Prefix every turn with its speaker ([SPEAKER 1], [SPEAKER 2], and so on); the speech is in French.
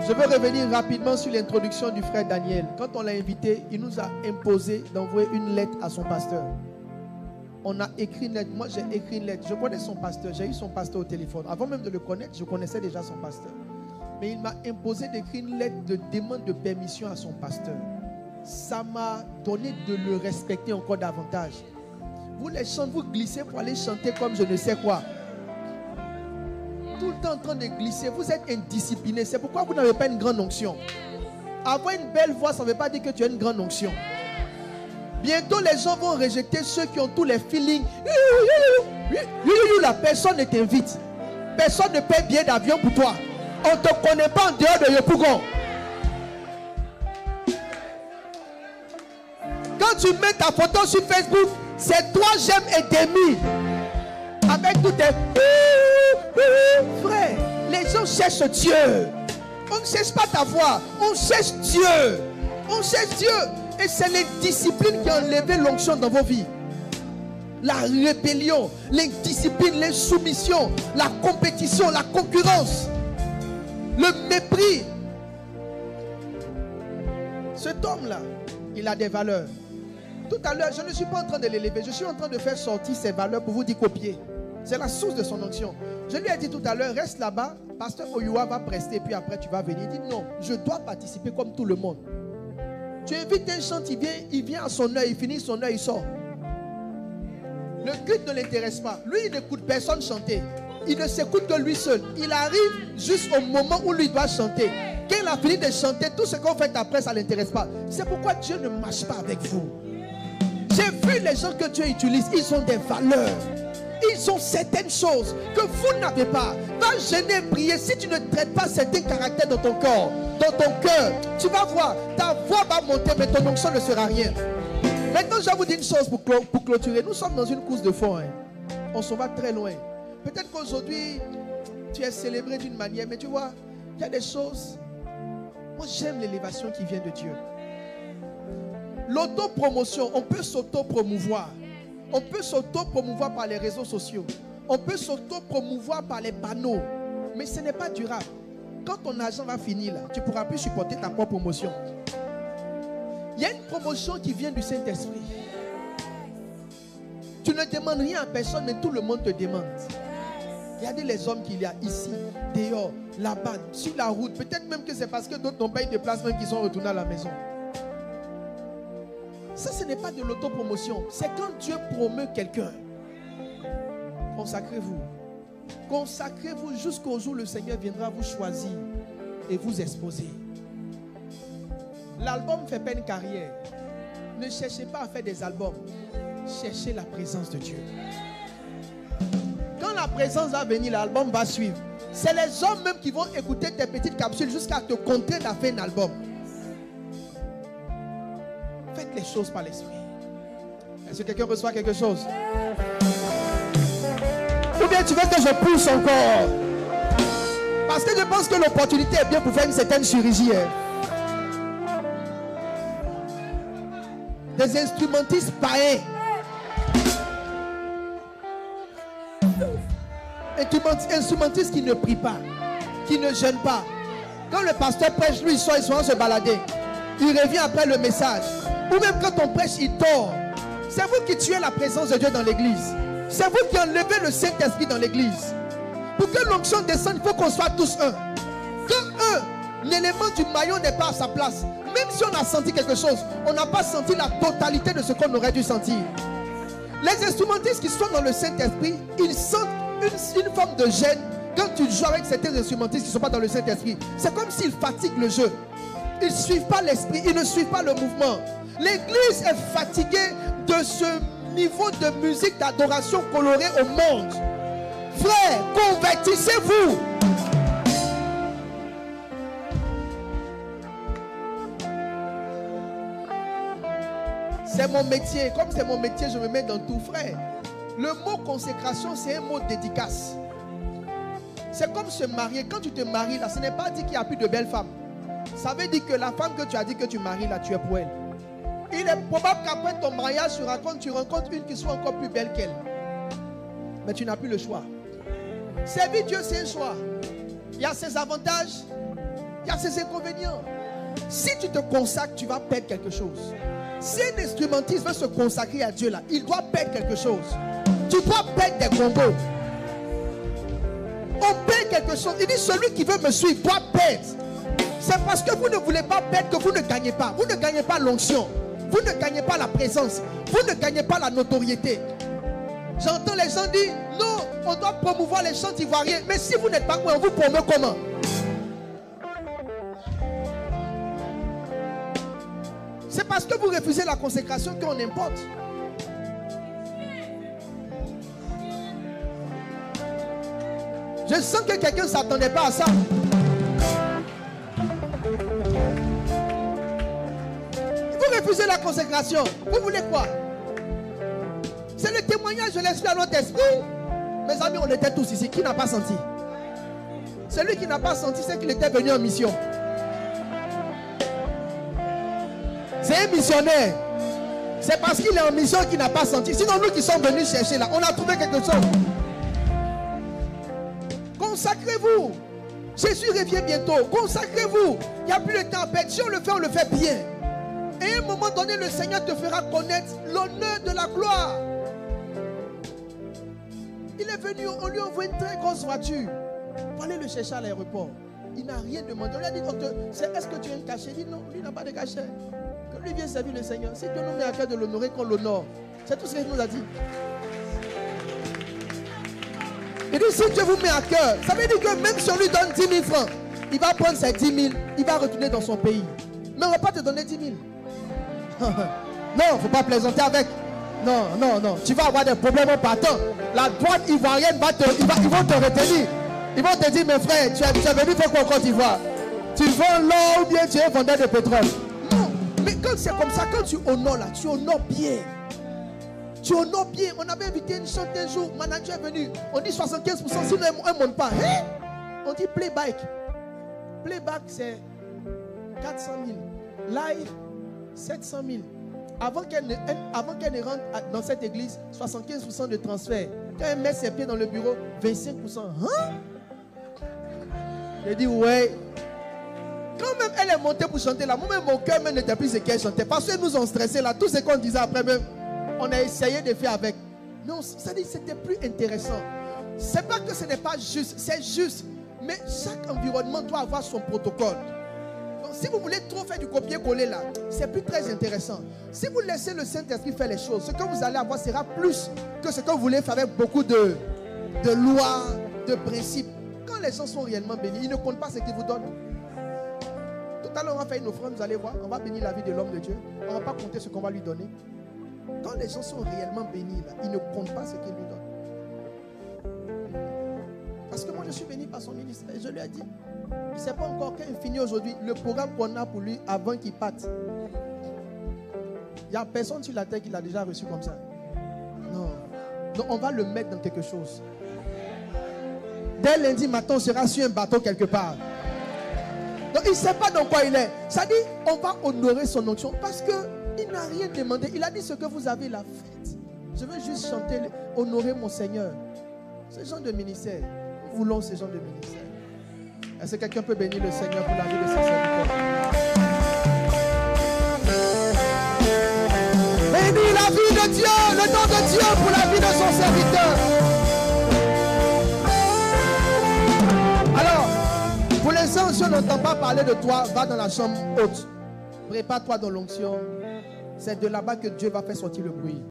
[SPEAKER 1] Je veux revenir rapidement sur l'introduction du frère Daniel. Quand on l'a invité, il nous a imposé d'envoyer une lettre à son pasteur. On a écrit une lettre. Moi, j'ai écrit une lettre. Je connais son pasteur. J'ai eu son pasteur au téléphone. Avant même de le connaître, je connaissais déjà son pasteur. Mais il m'a imposé d'écrire une lettre de demande de permission à son pasteur. Ça m'a donné de le respecter encore davantage. Vous les chantez, vous glissez pour aller chanter comme je ne sais quoi. Tout le temps en train de glisser. Vous êtes indiscipliné. C'est pourquoi vous n'avez pas une grande onction. Avoir une belle voix, ça ne veut pas dire que tu as une grande onction. Bientôt, les gens vont rejeter ceux qui ont tous les feelings. La personne ne t'invite. Personne ne paie billet d'avion pour toi. On ne te connaît pas en dehors de Yopougon. Quand tu mets ta photo sur Facebook, c'est toi j'aime et demi. Avec tout tes... Frère, les gens cherchent Dieu. On ne cherche pas ta voix. On cherche Dieu. On cherche Dieu. Et c'est les disciplines qui ont enlevé l'onction dans vos vies. La rébellion, l'indiscipline, l'insoumission, la compétition, la concurrence, le mépris. Cet homme-là, il a des valeurs. Tout à l'heure, je ne suis pas en train de l'élever. Je suis en train de faire sortir ses valeurs pour vous décopier. C'est la source de son onction. Je lui ai dit tout à l'heure, reste là-bas. Pasteur Oyua va prester, puis après tu vas venir. Il dit non, je dois participer comme tout le monde. Tu invites un chant, il vient à son heure, il finit son heure, il sort. Le culte ne l'intéresse pas. Lui, il n'écoute personne chanter. Il ne s'écoute que lui seul. Il arrive juste au moment où lui doit chanter. Quand il a fini de chanter, tout ce qu'on fait après, ça ne l'intéresse pas. C'est pourquoi Dieu ne marche pas avec vous. J'ai vu les gens que Dieu utilise, ils ont des valeurs. Ils ont certaines choses que vous n'avez pas. Va jeûner, prier. Si tu ne traites pas certains caractères dans ton corps, dans ton cœur, tu vas voir, ta voix va monter, mais ton onction ne sera rien. Maintenant, je vais vous dire une chose pour clôturer. Nous sommes dans une course de fond. On s'en va très loin. Peut-être qu'aujourd'hui, tu es célébré d'une manière, mais tu vois, il y a des choses. Moi, j'aime l'élévation qui vient de Dieu. L'autopromotion, on peut s'auto-promouvoir. On peut s'auto-promouvoir par les réseaux sociaux. On peut s'auto-promouvoir par les panneaux. Mais ce n'est pas durable. Quand ton argent va finir là, tu ne pourras plus supporter ta propre promotion. Il y a une promotion qui vient du Saint-Esprit. Tu ne demandes rien à personne, mais tout le monde te demande. Regardez les hommes qu'il y a ici, dehors, là-bas, sur la route. Peut-être même que c'est parce que d'autres n'ont pas eu de place même qu'ils sont retournés à la maison. Ça, ce n'est pas de l'autopromotion. C'est quand Dieu promeut quelqu'un. Consacrez-vous. Consacrez-vous jusqu'au jour où le Seigneur viendra vous choisir et vous exposer. L'album ne fait pas une carrière. Ne cherchez pas à faire des albums. Cherchez la présence de Dieu. Quand la présence va venir, l'album va suivre. C'est les hommes même qui vont écouter tes petites capsules jusqu'à te contraindre à faire un album. Faites les choses par l'esprit. Est-ce que quelqu'un reçoit quelque chose? Ou bien tu veux que je pousse encore? Parce que je pense que l'opportunité est bien pour faire une certaine chirurgie. Des instrumentistes païens. Instrumentistes qui ne prient pas, qui ne jeûnent pas. Quand le pasteur prêche, lui, il sort se balader. Il revient après le message. Ou même quand on prêche, il dort. C'est vous qui tuez la présence de Dieu dans l'église. C'est vous qui enlevez le Saint-Esprit dans l'église. Pour que l'onction descende, il faut qu'on soit tous un. Quand l'élément du maillot n'est pas à sa place, même si on a senti quelque chose, on n'a pas senti la totalité de ce qu'on aurait dû sentir. Les instrumentistes qui sont dans le Saint-Esprit, ils sentent une forme de gêne quand tu joues avec certains instrumentistes qui ne sont pas dans le Saint-Esprit. C'est comme s'ils fatiguent le jeu. Ils ne suivent pas l'esprit, ils ne suivent pas le mouvement. L'église est fatiguée de ce niveau de musique d'adoration colorée au monde. Frères, convertissez-vous. C'est mon métier. Comme c'est mon métier, je me mets dans tout, frère. Le mot consécration, c'est un mot dédicace. C'est comme se marier. Quand tu te maries, là, ce n'est pas dit qu'il n'y a plus de belles femmes. Ça veut dire que la femme que tu as dit que tu maries, là, tu es pour elle. Il est probable qu'après ton mariage, tu rencontres une qui soit encore plus belle qu'elle. Mais tu n'as plus le choix. Servir Dieu, c'est un choix. Il y a ses avantages, Il y a ses inconvénients. Si tu te consacres, tu vas perdre quelque chose. Si un instrumentiste veut se consacrer à Dieu là, il doit perdre quelque chose. Tu dois perdre des combos. On perd quelque chose. Il dit celui qui veut me suivre doit perdre. C'est parce que vous ne voulez pas perdre que vous ne gagnez pas. Vous ne gagnez pas l'onction. Vous ne gagnez pas la présence. Vous ne gagnez pas la notoriété. J'entends les gens dire non, on doit promouvoir les chants ivoiriens. Mais si vous n'êtes pas quoi, on vous promeut comment? C'est parce que vous refusez la consécration qu'on importe. Je sens que quelqu'un ne s'attendait pas à ça. Vous refusez la consécration. Vous voulez quoi? C'est le témoignage de l'esprit à notre esprit. Mes amis, on était tous ici. Qui n'a pas senti? Celui qui n'a pas senti, c'est qu'il était venu en mission. C'est un missionnaire. C'est parce qu'il est en mission qu'il n'a pas senti. Sinon, nous qui sommes venus chercher là, on a trouvé quelque chose. Consacrez-vous. Jésus revient bientôt. Consacrez-vous. Il n'y a plus de temps à perdre. Si on le fait bien. Et à un moment donné, le Seigneur te fera connaître l'honneur de la gloire. Il est venu, on lui envoie une très grosse voiture pour aller le chercher à l'aéroport. Il n'a rien demandé. On lui a dit, est-ce que tu as un cachet? Il dit non, lui n'a pas de cachet. Que lui vienne servir le Seigneur. Si Dieu nous met à cœur de l'honorer, qu'on l'honore. C'est tout ce qu'il nous a dit. Il dit, si Dieu vous met à cœur, ça veut dire que même si on lui donne 10 000 francs, il va prendre ses 10 000, il va retourner dans son pays. Mais on ne va pas te donner 10 000. Non, il ne faut pas plaisanter avec. Non, non, non. Tu vas avoir des problèmes en partant. La droite ivoirienne ils vont te retenir. Ils vont te dire, mes frères, tu es venu faire quoi en Côte d'Ivoire? Tu vends l'or ou bien tu es vendeur de pétrole? Non, mais quand c'est comme ça, quand tu honores là, tu honores bien. Tu honores bien. On avait invité une chante un jour, manager est venu. On dit 75%, sinon elle ne monte pas. Hein? On dit playback. Playback, c'est 400 000. Live, 700 000. Avant qu'elle ne rentre dans cette église, 75% de transfert. Quand elle met ses pieds dans le bureau, 25%. Hein? J'ai dit, ouais. Quand même elle est montée pour chanter là, moi-même mon cœur n'était plus ce qu'elle chantait. Parce que nous ont stressé là. Tout ce qu'on disait après même, on a essayé de faire avec. Non, ça dit c'était plus intéressant. C'est pas que ce n'est pas juste, c'est juste. Mais chaque environnement doit avoir son protocole. Donc, si vous voulez trop faire du copier-coller là, c'est plus très intéressant. Si vous laissez le Saint-Esprit faire les choses, ce que vous allez avoir sera plus que ce que vous voulez faire avec beaucoup de lois, de principes. Quand les gens sont réellement bénis, ils ne comptent pas ce qu'ils vous donnent. Tout à l'heure, on va faire une offrande, vous allez voir, on va bénir la vie de l'homme de Dieu. On ne va pas compter ce qu'on va lui donner. Quand les gens sont réellement bénis, là, ils ne comptent pas ce qu'ils lui donnent. Parce que moi, je suis béni par son ministère. Je lui ai dit, il ne sait pas encore quand il finit aujourd'hui le programme qu'on a pour lui avant qu'il parte. Il n'y a personne sur la terre qui l'a déjà reçu comme ça. Non. Donc, on va le mettre dans quelque chose. Dès lundi matin, on sera sur un bateau quelque part. Donc, il ne sait pas dans quoi il est. Ça dit, on va honorer son onction parce qu'il n'a rien demandé. Il a dit ce que vous avez la fête. Je veux juste chanter, honorer mon Seigneur. Ce genre de ministère. Nous voulons ce genre de ministère. Est-ce que quelqu'un peut bénir le Seigneur pour la vie de ses serviteurs? Bénis la vie de Dieu, le nom de Dieu pour la vie de son serviteur. Alors, pour l'instant, si on n'entend pas parler de toi, va dans la chambre haute. Prépare-toi dans l'onction. C'est de là-bas que Dieu va faire sortir le bruit.